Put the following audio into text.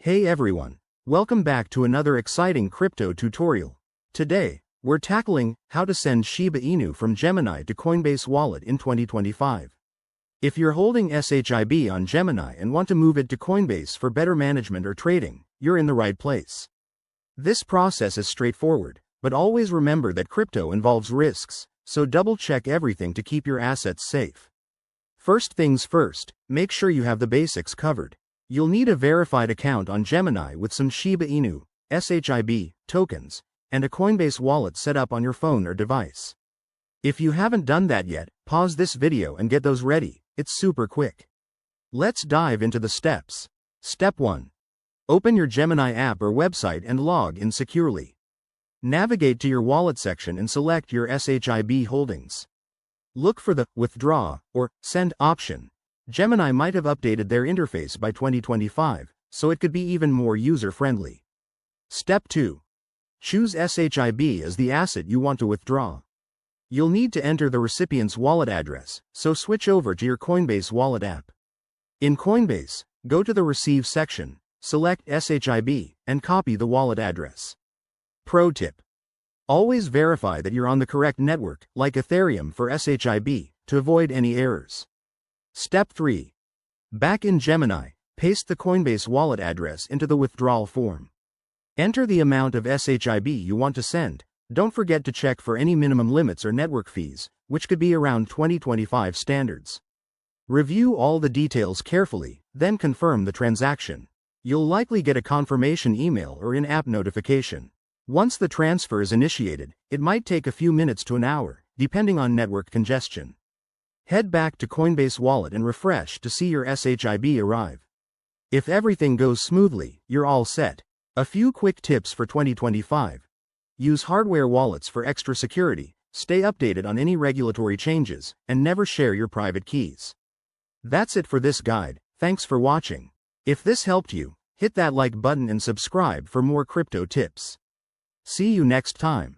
Hey everyone, welcome back to another exciting crypto tutorial. Today, we're tackling how to send Shiba Inu from Gemini to Coinbase Wallet in 2025. If you're holding SHIB on Gemini and want to move it to Coinbase for better management or trading, you're in the right place. This process is straightforward, but always remember that crypto involves risks, so double-check everything to keep your assets safe. First things first, make sure you have the basics covered. You'll need a verified account on Gemini with some Shiba Inu, SHIB, tokens, and a Coinbase wallet set up on your phone or device. If you haven't done that yet, pause this video and get those ready, it's super quick. Let's dive into the steps. Step 1. Open your Gemini app or website and log in securely. Navigate to your wallet section and select your SHIB holdings. Look for the Withdraw or Send option. Gemini might have updated their interface by 2025, so it could be even more user-friendly. Step 2. Choose SHIB as the asset you want to withdraw. You'll need to enter the recipient's wallet address, so switch over to your Coinbase wallet app. In Coinbase, go to the Receive section, select SHIB, and copy the wallet address. Pro tip. Always verify that you're on the correct network, like Ethereum for SHIB, to avoid any errors. Step 3. Back in Gemini, paste the Coinbase wallet address into the withdrawal form. Enter the amount of SHIB you want to send. Don't forget to check for any minimum limits or network fees, which could be around 2025 standards. Review all the details carefully, then confirm the transaction. You'll likely get a confirmation email or in-app notification. Once the transfer is initiated, it might take a few minutes to an hour, depending on network congestion. Head back to Coinbase Wallet and refresh to see your SHIB arrive. If everything goes smoothly, you're all set. A few quick tips for 2025. Use hardware wallets for extra security, stay updated on any regulatory changes, and never share your private keys. That's it for this guide, thanks for watching. If this helped you, hit that like button and subscribe for more crypto tips. See you next time.